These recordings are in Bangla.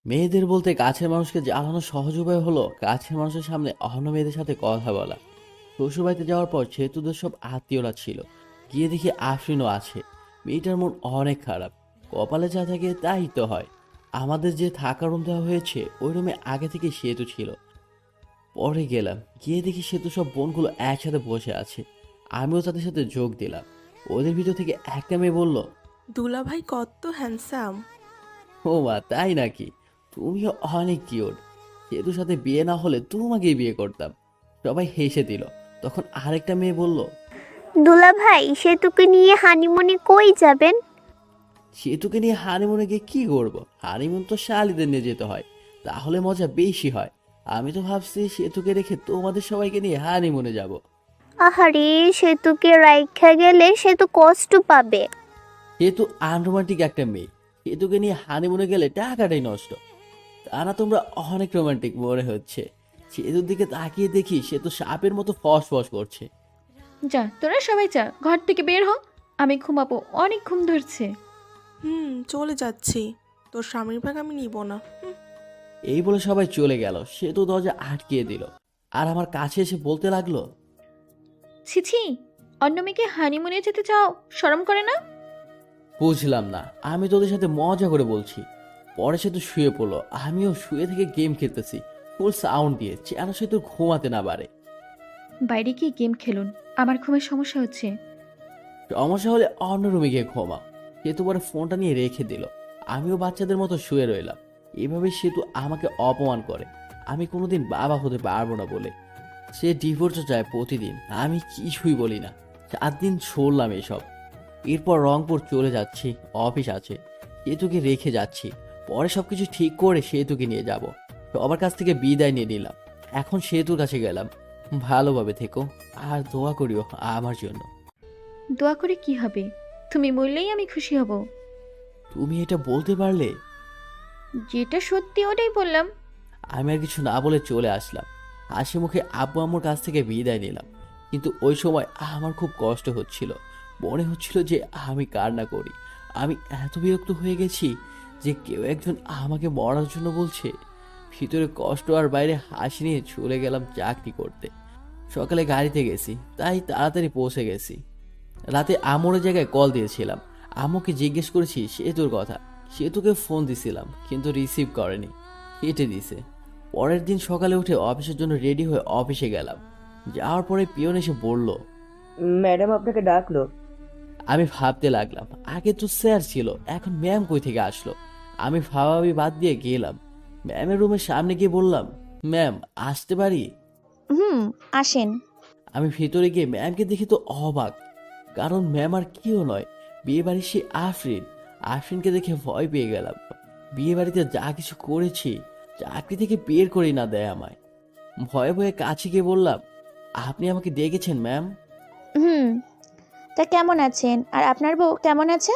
মেয়েদের বলতে কাছের মানুষকে জ্বালানোর সহজ উপায় হলো কাছের মানুষের সামনে অন্য মেয়েদের সাথে কথা বলা। শ্বশুরবাড়িতে যাওয়ার পর সেতুদের সব আত্মীয়রা ছিল। গিয়ে দেখি আফরিনও আছে। মেয়েটার মন অনেক খারাপ। কপালে যা থাকে তাই তো হয়। আমাদের যে থাকার রুম দেওয়া হয়েছে ওই রুমে আগে থেকে সেতু ছিল। পরে গেলাম, গিয়ে দেখি সেতু সব বোনগুলো একসাথে বসে আছে। আমিও তাদের সাথে যোগ দিলাম। ওদের ভিতর থেকে একটা মেয়ে বলল, দুলাভাই কত হ্যান্ডসাম। ও মা তাই নাকি? তুমিও অনেক কিউট। সেতুর সাথে বিয়ে না হলে তোমাকেই বিয়ে করতাম। সবাই হেসে দিল। তখন আরেকটা মেয়ে বলল, দুলা ভাই সেতুকে নিয়ে হানিমুনে কই যাবেন? সেতুকে নিয়ে হানিমুনে গিয়ে কি করব? হানিমুন তো শালিদের নিয়ে যেতে হয়, তাহলে মজা বেশি হয়। আমি তো ভাবছি সেতুকে রেখে তোমাদের সবাইকে নিয়ে হানিমুনে যাব। আহারে, সেতুকে রাইখা গেলে সে তো কষ্ট পাবে। সেতু আনরোমান্টিক একটা মেয়ে। সেতুকে নিয়ে হানিমুনে গেলে টাকাটাই নষ্ট। তা না, তোমরা অনেক রোমান্টিক মনে হচ্ছে। সেতুর দিকে তাকিয়ে দেখি সে তো সাপের মতো ফস ফস করছে। যা, তোরা সবাই যা, ঘর থেকে বের হ। আমি ঘুমাবো, অনেক ঘুম ধরছে। চলে যাচ্ছি। তোর স্বামীর ভাগ আমি নিব না। এই বলে সবাই চলে গেল। সেতু দরজা আটকিয়ে দিল আর আমার কাছে এসে বলতে লাগলো, ছিছি, অন্য মেয়েকে হানিমুনে যেতে চাও, শরম করে না? বুঝলাম না, আমি তোদের সাথে মজা করে বলছি। পরে সেতু শুয়ে পড়লো। আমিও শুয়ে থেকে গেম খেলতেছি ফুল সাউন্ড দিয়ে, যেন সেতু ঘুমাতে না পারে। বাইরে গিয়ে গেম খেলুন, আমার ঘুমের সমস্যা হচ্ছে। সমস্যা হলে অন্য রুমে গিয়ে ঘুমাও। সেতু পরে ফোনটা নিয়ে রেখে দিল। আমিও বাচ্চাদের মতো শুয়ে রইলাম। এভাবে সেতু আমাকে অপমান করে। আমি কোনোদিন বাবা হতে পারবো না বলে। সে ডিভোর্সও চায় প্রতিদিন, আমি কিছুই বলি না। 4 দিন ছড়লাম এসব। এরপর রংপুর চলে যাচ্ছি, অফিস আছে। সেতুকে রেখে যাচ্ছি। পরে সবকিছু ঠিক করে সেতুকে নিয়ে যাব। সবার কাছ থেকে বিদায় নিয়ে নিলাম। এখন সেতুর কাছে গেলাম। ভালোভাবে থেকো আর দোয়া করিও আমার জন্য। দোয়া করে কি হবে? তুমি মরলেই আমি খুশি হব। তুমি এটা বলতে পারলে? যেটা সত্যি ওটাই বললাম। আমি আর কিছু না বলে চলে আসলাম। হাসি মুখে আব্বু আম্মুর কাছ থেকে বিদায় নিলাম। কিন্তু ওই সময় আমার খুব কষ্ট হচ্ছিল। মনে হচ্ছিল যে আমি কান্না করি। আমি এত বিরক্ত হয়ে গেছি যে কেউ একজন আমাকে মরার জন্য বলছে। ভিতরে কষ্ট আর বাইরে হাসি নিয়ে চলে গেলাম চাকরি করতে। সকালে গাড়িতে গেছি, তাই তাড়াতাড়ি পৌঁছে গেছি। রাতে আমরের জায়গায় কল দিয়েছিলাম। আম্মুকে জিজ্ঞেস করেছি সেতুর কথা। সেতুকে ফোন দিছিলাম কিন্তু রিসিভ করেনি, কেটে দিছে। পরের দিন সকালে উঠে অফিসের জন্য রেডি হয়ে অফিসে গেলাম। যাওয়ার পরে পিয়ন এসে বলল, ম্যাডাম আপনাকে ডাকলো। আমি ভাবতে লাগলাম আগে তো স্যার ছিল, এখন ম্যাম কই থেকে আসলো। আমি ভাবাভাবি বাদ দিয়ে গেলাম। ম্যামের রুমের সামনে গিয়ে বললাম, ম্যাম আসতে পারি? আসেন। আমি ভিতরে গিয়ে ম্যামকে দেখি তো অবাক। কারণ ম্যাম আর কেউ নয়, বিয়ে বাড়ির সে আফরিন। আফরিনকে দেখে ভয় পেয়ে গেলাম। বিয়ে বাড়িতে যা কিছু করেছি, চাকরি থেকে বের করেই না দেয় আমায়। ভয়ে ভয়ে কাছে গিয়ে বললাম, আপনি আমাকে ডেকেছেন ম্যাম? হুম তা কেমন আছেন? আর আপনার বউ কেমন আছে?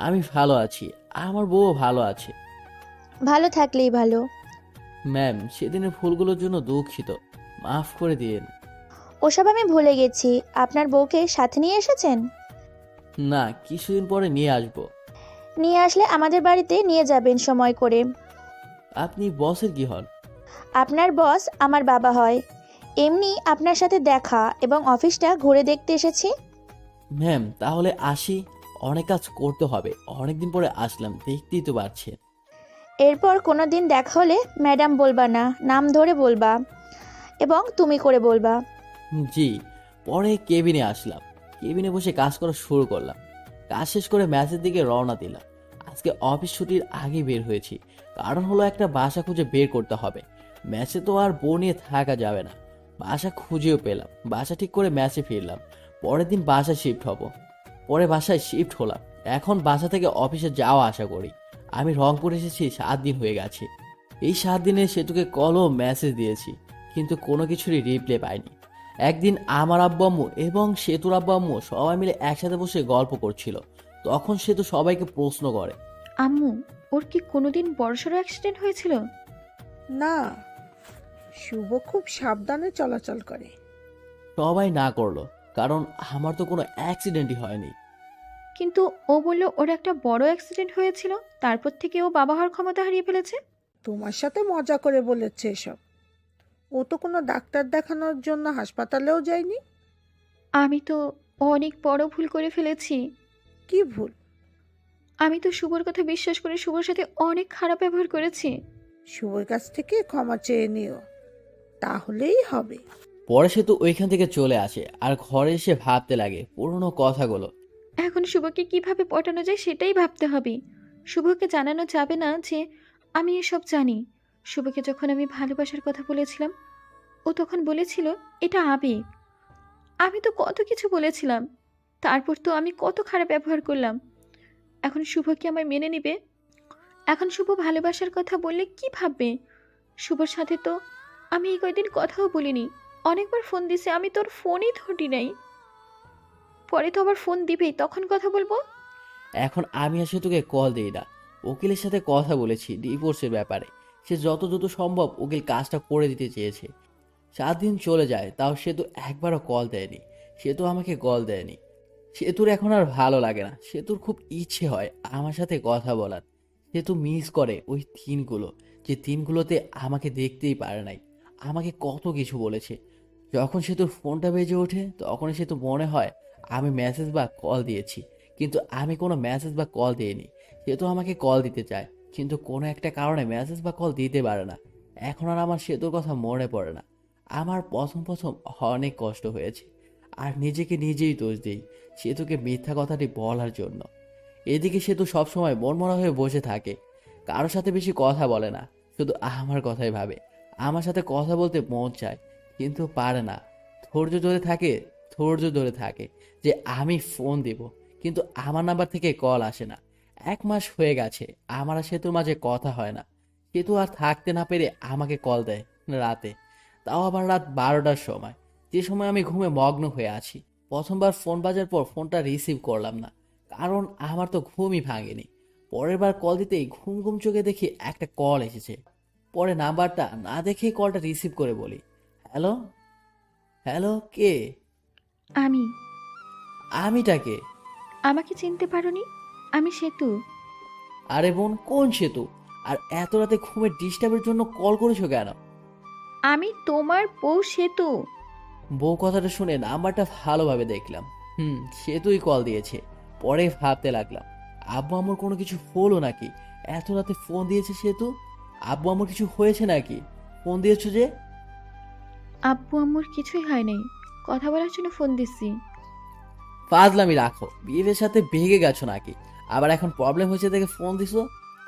আমি ভালো আছি, আমার বউও ভালো আছে। ভালো থাকলেই ভালো। ম্যাম সেদিনের ভুলগুলোর জন্য দুঃখিত, মাফ করে দিয়েন। ওসব আমি ভুলে গেছি। আপনার বউকে সাথে নিয়ে এসেছেন? না, কিছুদিন পরে নিয়ে আসবো। নিয়ে আসলে আমাদের বাড়িতে নিয়ে যাবেন সময় করে। আপনি বসের কি হন? আপনার বস আমার বাবা হয়। এমনি আপনার সাথে দেখা এবং অফিসটা ঘুরে দেখতে এসেছি। ম্যাম তাহলে আসি, অনেক কাজ করতে হবে। অনেকদিন পরে আসলাম, দেখতেই তো পারছেন। এরপর কোনো দিন দেখা হলে ম্যাডাম বলবা না, নাম ধরে বলবা এবং তুমি করে বলবা। জি। পরে কেবিনে আসলাম। কেবিনে বসে কাজ করা শুরু করলাম। কাজ শেষ করে ম্যাচের দিকে রওনা দিলাম। আজকে অফিস ছুটির আগে বের হয়েছি, কারণ হলো একটা বাসা খুঁজে বের করতে হবে। ম্যাচে তো আর বউ নিয়ে থাকা যাবে না। বাসা খুঁজেও পেলাম, বাসা ঠিক করে ম্যাচে ফিরলাম। পরের দিন বাসায় শিফট হব। পরে বাসায় শিফট হলাম। এখন বাসা থেকে অফিসে যাওয়া আসা করি। আমি রংপুর এসেছি 7 দিন হয়ে গেছে। এই 7 দিনে সেতুকে কল ও মেসেজ দিয়েছি, কিন্তু কোনো কিছুরই রিপ্লাই পাইনি। একদিন আমার আব্বু আম্মু এবং সেতুর আব্বু আম্মু সবাই মিলে একসাথে বসে গল্প করছিল। তখন সেতু সবাইকে প্রশ্ন করে, আম্মু, ওর কি কোনোদিন বড়সড় অ্যাক্সিডেন্ট হয়েছিল? না, শুভ খুব সাবধানে চলাচল করে। সবাই না করলো, কারণ আমার তো কোনো অ্যাক্সিডেন্টই হয়নি। কিন্তু ও বলল ওর একটা বড় অ্যাক্সিডেন্ট হয়েছিল, তারপর থেকে ও বাবা হওয়ার ক্ষমতা হারিয়ে ফেলেছে। তোমার সাথে মজা করে বলেছে এসব। ও তো কোনো ডাক্তার দেখানোর জন্য হাসপাতালেও যায়নি। আমি তো অনেক বড় ভুল করে ফেলেছি। কি ভুল? আমি তো শুভর কথা বিশ্বাস করে শুভর সাথে অনেক খারাপ ব্যবহার করেছি। শুভর কাছ থেকে ক্ষমা চেয়ে নিও, তাহলেই হবে। পরে সেতু ওইখান থেকে চলে আসে আর ঘরে এসে ভাবতে লাগে পুরনো কথাগুলো। এখন শুভকে কিভাবে পটানো যায় সেটাই ভাবতে হবে। শুভকে জানানো যাবে না যে আমি এসব জানি। শুভকে যখন আমি ভালোবাসার কথা বলেছিলাম, ও তখন বলেছিল এটা আবেগ। আমি তো কত কিছু বলেছিলাম, তারপর তো আমি কত খারাপ ব্যবহার করলাম। এখন শুভ কি আমায় মেনে নেবে? এখন শুভ ভালোবাসার কথা বললে কি ভাববে? শুভর সাথে তো আমি এই কয়দিন কথাও বলিনি। অনেকবার ফোন দিছে, আমি তোর ফোনই ধরি নাই। পরে তো আবার ফোন দিবেই, তখন কথা বলবো। এখন আমি আর সেতুকে কল দিই না। উকিলের সাথে কথা বলেছি ডিভোর্সের ব্যাপারে। সে যত দ্রুত সম্ভব উকিল কাজটা করে দিতে চেয়েছে। 7 দিন চলে যায়, তাও সেতু একবারও কল দেয়নি। সেতু আমাকে কল দেয়নি। সেতুর এখন আর ভালো লাগে না। সেতুর খুব ইচ্ছে হয় আমার সাথে কথা বলার। সেতু মিস করে ওই দিনগুলো, যে দিনগুলোতে আমাকে দেখতেই পারে নাই। আমাকে কত কিছু বলেছে। যখন সেতুর ফোনটা বেজে ওঠে তখনই সেতু মনে হয় আমি মেসেজ বা কল দিয়েছি, কিন্তু আমি কোনো মেসেজ বা কল দিইনি। সেতু আমাকে কল দিতে চায়, কিন্তু কোনো একটা কারণে মেসেজ বা কল দিতে পারে না। এখন আর আমার সেতুর কথা মনে পড়ে না। আমার প্রথম প্রথম অনেক কষ্ট হয়েছে, আর নিজেকে নিজেই দোষ দিই সেতুকে মিথ্যা কথাটি বলার জন্য। এদিকে সেতু সবসময় মনমরা হয়ে বসে থাকে, কারোর সাথে বেশি কথা বলে না, শুধু আমার কথাই ভাবে। আমার সাথে কথা বলতে মন চায়, কিন্তু পারে না। ধৈর্য ধরে থাকে যে আমি ফোন দেব, কিন্তু আমার নাম্বার থেকে কল আসে না। 1 মাস হয়ে গেছে আমার আর সেতুর মাঝে কথা হয় না। সেতু আর থাকতে না পেরে আমাকে কল দেয় রাতে, তাও আবার রাত 12টার সময়, যে সময় আমি ঘুমে মগ্ন হয়ে আছি। প্রথমবার ফোন বাজার পর ফোনটা রিসিভ করলাম না, কারণ আমার তো ঘুমই ভাঙেনি। পরের বার কল দিতেই ঘুম ঘুম চোখে দেখি একটা কল এসেছে। পরে নাম্বারটা না দেখেই কলটা রিসিভ করে বলি, হ্যালো। হ্যালো, কে? আমি। আমিটাকে? আমাকে চিনতে পারোনি? আমি সেতু। আরে বোন, কোন সেতু? আর এত রাতে ঘুমের ডিস্টার্বের জন্য কল করেছো কেন? আমি তোমার বউ সেতু। বউ কথাটা শুনে নাম্বারটা ভালোভাবে দেখলাম। সেতুই কল দিয়েছে। পরে ভাবতে লাগলাম, আব্বু আম্মুর কোনো কিছু হলো নাকি? এত রাতে ফোন দিয়েছে সেতু। আব্বু আম্মুর কিছু হয়েছে নাকি? ফোন দিয়েছো যে? আব্বু আম্মুর কিছুই হয় নাই, কথা বলার জন্য ফোন দিছি। ফাজলামি রাখো, বিয়ের সাথে ভেগে গেছো নাকি? আবার এখন প্রবলেম হয়েছে দেখে ফোন দিছো?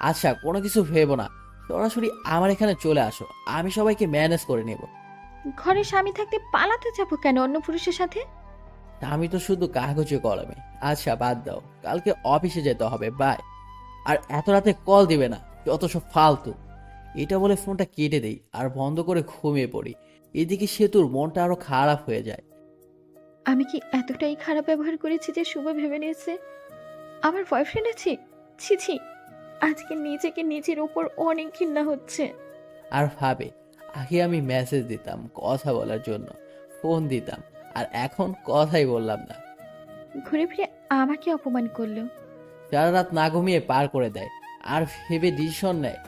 আচ্ছা, কোনো কিছু ভেবো না, সরাসরি আমার এখানে চলে আসো, আমি সবাইকে ম্যানেজ করে নেব। ঘরে স্বামী থাকতে পালাতে যাবো কেন অন্য পুরুষের সাথে? আমি তো শুধু কাগজে কলমে। আচ্ছা বাদ দাও, কালকে অফিসে যেতে হবে, বাই। আর এত রাতে কল দিবে না, যত সব ফালতু। এটা বলে ফোনটা কেটে দেই আর বন্ধ করে ঘুমিয়ে পড়ি। এদিকে সেতুর মনটা আরো খারাপ হয়ে যায়। আমি কি এতটাই খারাপ ব্যবহার করেছি যে শুভ ভেবে নিয়েছে আমার বয়ফ্রেন্ড আছে? ছি ছি, আজকে নিজেকে নিজের উপর অনেক ঘৃণা হচ্ছে। আর ভাবে, আগে আমি মেসেজ দিতাম কথা বলার জন্য, ফোন দিতাম, আর এখন কথাই বললাম না। ঘুরে ফিরে আমাকে অপমান করলো। সারা রাত না ঘুমিয়ে পার করে দেয়, আর ভেবে ডিসিশন নেয়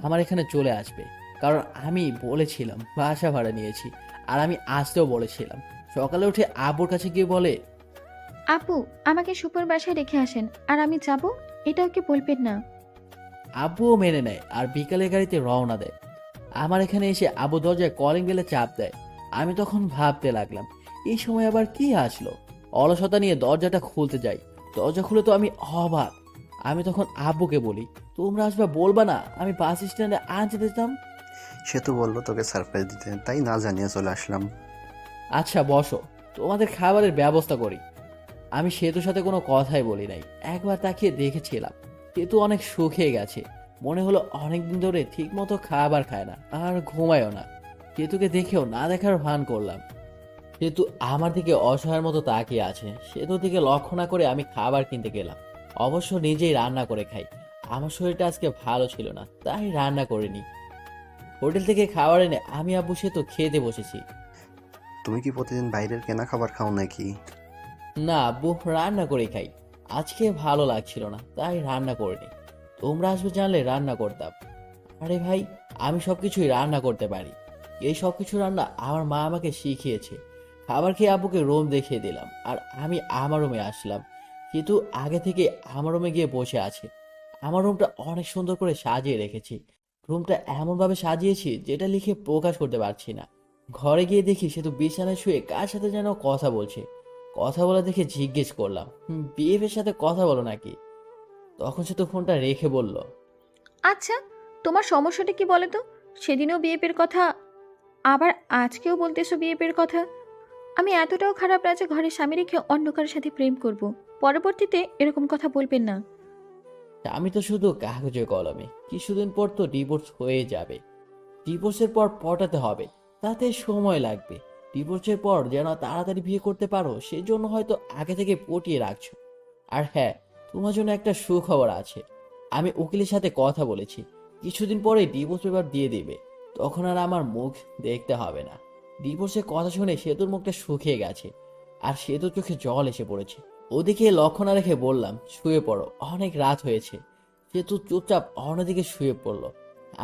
আমার এখানে চলে আসবে। কারণ আমি বলেছিলাম বাসা ভাড়া নিয়েছি, আর আমি আসতেও বলেছিলাম। সকালে উঠে আব্বুর কাছে গিয়ে বলে, আপু, আমাকে সুপার বাসায় রেখে আসেন, আর আমি যাব, এটা ওকে বলবেন না। আব্বুও মেনে নেয় আর বিকালে গাড়িতে রওনা দেয়। আমার এখানে এসে আব্বু দরজায় কলিং বেলে চাপ দেয়। আমি তখন ভাবতে লাগলাম, এই সময় আবার কি আসলো। অলসতা নিয়ে দরজাটা খুলতে যাই, দরজা খুলে তো আমি অবাক। আমি তখন আব্বুকে বলি, তোমরা আসবে বলবা না? আমি বাস স্ট্যান্ডে আনতে দিতাম। সেতু বললো তোকে সারপ্রাইজ দিতে, তাই না জানিয়ে চলে আসলাম। আচ্ছা বসো, তোমাদের খাবারের ব্যবস্থা করি। আমি সেতুর সাথে কোনো কথাই বলি নাই, একবার তাকিয়ে দেখেছিলাম। সেতু অনেক শুকিয়ে গেছে, মনে হলো অনেকদিন ধরে ঠিক মতো খাবার খায় না আর ঘুমায়ও না। সেতুকে দেখেও না দেখার ভান করলাম। সেতু আমার দিকে অসহায়ের মতো তাকিয়ে আছে। সেতুর দিকে লক্ষ্য না করে আমি খাবার কিনতে গেলাম। অবশ্য নিজেই রান্না করে খাই। আমার শরীরটা আজকে ভালো ছিল না, তাই রান্না করিনি। হোটেল থেকে খাবার এনে আমি আব্বু সেতু খেতে বসেছি। তুমি কি প্রতিদিন বাইরের কেনা খাবার খাও নাকি? না আব্বু, রান্না করে খাই। আজকে ভালো লাগছিল না, তাই রান্না করিনি। তোমরা আসবে জানলে রান্না করতাম। আরে ভাই, আমি সবকিছুই রান্না করতে পারি। এই সবকিছু রান্না আমার মা আমাকে শিখিয়েছে। খাবার খেয়ে আব্বুকে রুম দেখিয়ে দিলাম, আর আমি আমার রুমে আসলাম। কিন্তু আগে থেকে আমার রুমে গিয়ে বসে আছে। আমার রুমটা অনেক সুন্দর করে সাজিয়ে রেখেছি। রুমটা এমনভাবে সাজিয়েছি যেটা লিখে প্রকাশ করতে পারছি না। ঘরে গিয়ে দেখি সে তো বিছানায় শুয়ে কার সাথে যেন কথা বলছে। কথা বলা দেখে জিজ্ঞেস করলাম, বিএফ এর সাথে কথা বলো নাকি? তখন সে তো ফোনটা রেখে বলল, আচ্ছা, তোমার সমস্যাটা কি বলো তো? সেদিনও বিয়ের কথা, আবার আজকেও বলতেছো বিয়ের কথা। আমি এতটাও খারাপ না যে ঘরে স্বামী রেখে অন্য কারোর সাথে প্রেম করব। পরবর্তীতে এরকম কথা বলবেন না। আমি তো শুধু কাগজে কলমে, কিছুদিন পর তো ডিভোর্স হয়ে যাবে। ডিভোর্সের পর পটাতে হবে, তাতে সময় লাগবে। ডিভোর্সের পর যেন তাড়াতাড়ি বিয়ে করতে পারো সেজন্য হয়তো আগে থেকে পটিয়ে রাখছো। আর হ্যাঁ, তোমার জন্য একটা সুখবর আছে। আমি উকিলের সাথে কথা বলেছি, কিছুদিন পরে ডিভোর্স পেপার দিয়ে দিবে। তখন আর আমার মুখ দেখতে হবে না। ডিভোর্সের কথা শুনে সেতুর মুখটা শুকিয়ে গেছে, আর সেতুর চোখে জল এসে পড়েছে। ওদিকে লক্ষ্য না রেখে বললাম, শুয়ে পড়ো, অনেক রাত হয়েছে। সেতু চুপচাপ অন্যদিকে শুয়ে পড়লো।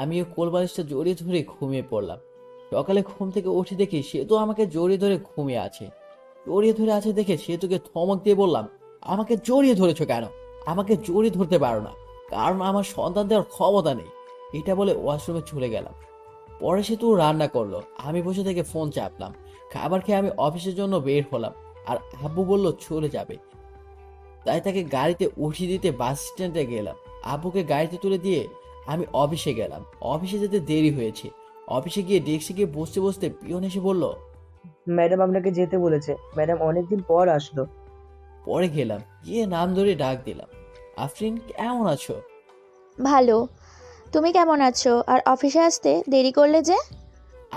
আমিও কোলবালিশটা জড়িয়ে ধরে ঘুমিয়ে পড়লাম। সকালে ঘুম থেকে উঠে দেখি সেতু আমাকে জড়িয়ে ধরে ঘুমিয়ে আছে। জড়িয়ে ধরে আছে দেখে সেতুকে ধমক দিয়ে বললাম, আমাকে জড়িয়ে ধরেছো কেন? আমাকে জড়িয়ে ধরতে পারো না, কারণ আমার সন্তান দেওয়ার ক্ষমতা নেই। এটা বলে ওয়াশরুমে চলে গেলাম। পরে সেতু রান্না করলো, আমি বসে থেকে ফোন চাপলাম। খাবার খেয়ে আমি অফিসের জন্য বের হলাম, আর আব্বু বলল চলে যাবে। তাই তাকে গাড়িতে উঠিয়ে দিতে বাস স্ট্যান্ডে গেলাম। আব্বুকে গাড়িতে তুলে দিয়ে আমি অফিসে গেলাম। অফিসে যেতে দেরি হয়েছে। অফিসে গিয়ে ডেস্কে গিয়ে বসতে বসতে পিয়ন এসে বলল, ম্যাডাম আপনাকে যেতে বলেছে। ম্যাডাম অনেকদিন পর আসলো। পরে গেলাম, গিয়ে নাম ধরে ডাক দিলাম, আফরিন কেমন আছো? ভালো। তুমি কেমন আছো? আর অফিসে আসতে দেরি করলে যে?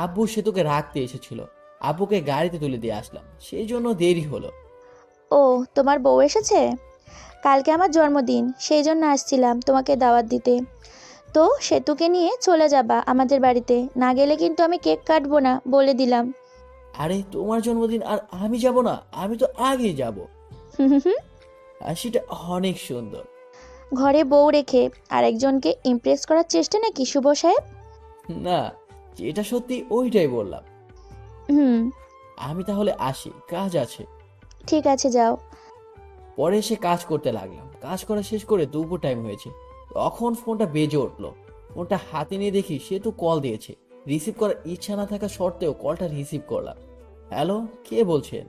আব্বু সেতুকে রাখতে এসেছিল, আব্বুকে গাড়িতে তুলে দিয়ে আসলাম, সেই জন্য দেরি হলো। ও, তোমার বউ এসেছে? কালকে আমার জন্মদিন, সেই জন্য আসছিলাম তোমাকে দাওয়াত দিতে। তো সেতুকে নিয়ে চলে যাবা আমাদের বাড়িতে, না গেলে কিন্তু আমি কেক কাটবো না, বলে দিলাম। আরে তোমার জন্মদিন আর আমি যাব না? আমি তো আগেই যাব। হাসিটা অনেক সুন্দর। ঘরে বউ রেখে আরেকজনকে ইমপ্রেস করার চেষ্টা নাকি শুভ সাহেব? না, যেটা সত্যি ওইটাই বললাম। হুম, আমি তাহলে আসি, কাজ আছে। ঠিক আছে, যাও। পরে এসে কাজ করতে লাগলাম। কাজ করা শেষ করে দুপুর টাইম হয়েছে। তখন ফোনটা বেজে উঠলো। ফোনটা হাতে নিয়ে দেখি সে তো কল দিয়েছে। রিসিভ করার ইচ্ছা না থাকা সত্ত্বেও কলটা রিসিভ করলাম। হ্যালো, কে বলছেন?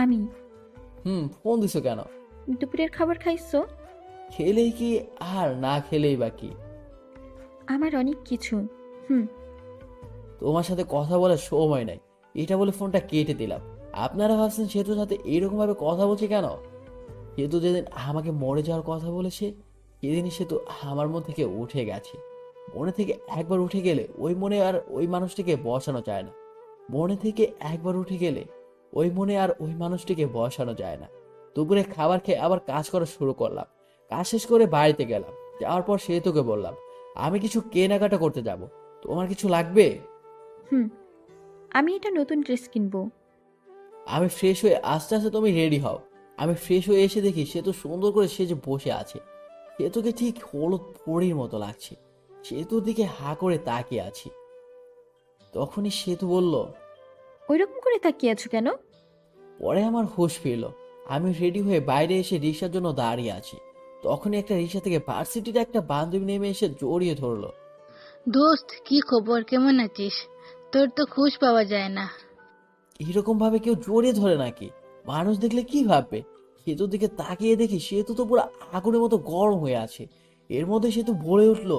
আমি। ফোন দিছো কেন? দুপুরের খাবার খাইছো? খেলেই কি আর না খেলেই বা কি? আমার অনেক কিছু। তোমার সাথে কথা বলার সময় নাই, এটা বলে ফোনটা কেটে দিলাম। আপনারা ভাবছেন সেতুর সাথে এরকম ভাবে কথা বলছে কেন? সেতু যেদিন আমাকে মরে যাওয়ার কথা বলেছে, সেদিনই সেতু আমার মন থেকে উঠে গেছে। মনে থেকে একবার উঠে গেলে ওই মনে আর ওই মানুষটিকে বসানো যায় না। মনে থেকে একবার উঠে গেলে ওই মনে আর ওই মানুষটিকে বসানো যায় না। দুপুরে খাবার খেয়ে আবার কাজ করা শুরু করলাম। কাজ শেষ করে বাড়িতে গেলাম। যাওয়ার পর সেতুকে বললাম, আমি কিছু কেনাকাটা করতে যাব, তোমার কিছু লাগবে? আমি এটা নতুন ড্রেস কিনবো। আমি ফ্রেশ হয়ে আস্তে আস্তে তুমি রেডি হও। আমি ফ্রেশ হয়ে এসে দেখি সেতু সুন্দর করে সেজে বসে আছে। সেতুকে ঠিক হলুদ পরীর মতো লাগছে। সেতুর দিকে হা করে তাকিয়ে আছি। তখনই সেতু বলল, ওইরকম করে তাকিয়ে আছো কেন? পরে আমার হুঁশ ফিরল। আমি রেডি হয়ে বাইরে এসে রিক্সার জন্য দাঁড়িয়ে আছি। তখনই একটা রিক্সা থেকে ভার্সিটির একটা বান্ধবী নেমে এসে জড়িয়ে ধরলো। দোস্ত, কি খবর? কেমন আছিস? তোর তো খোঁজ পাওয়া যায় না। এরকম ভাবে কেউ জড়িয়ে ধরে নাকি? মানুষ দেখলে কি ভাববে? সেতুর দিকে তাকিয়ে দেখি সেতু তো পুরো আগুনের মতো গরম হয়ে আছে। এর মধ্যে সেতু বলে উঠলো,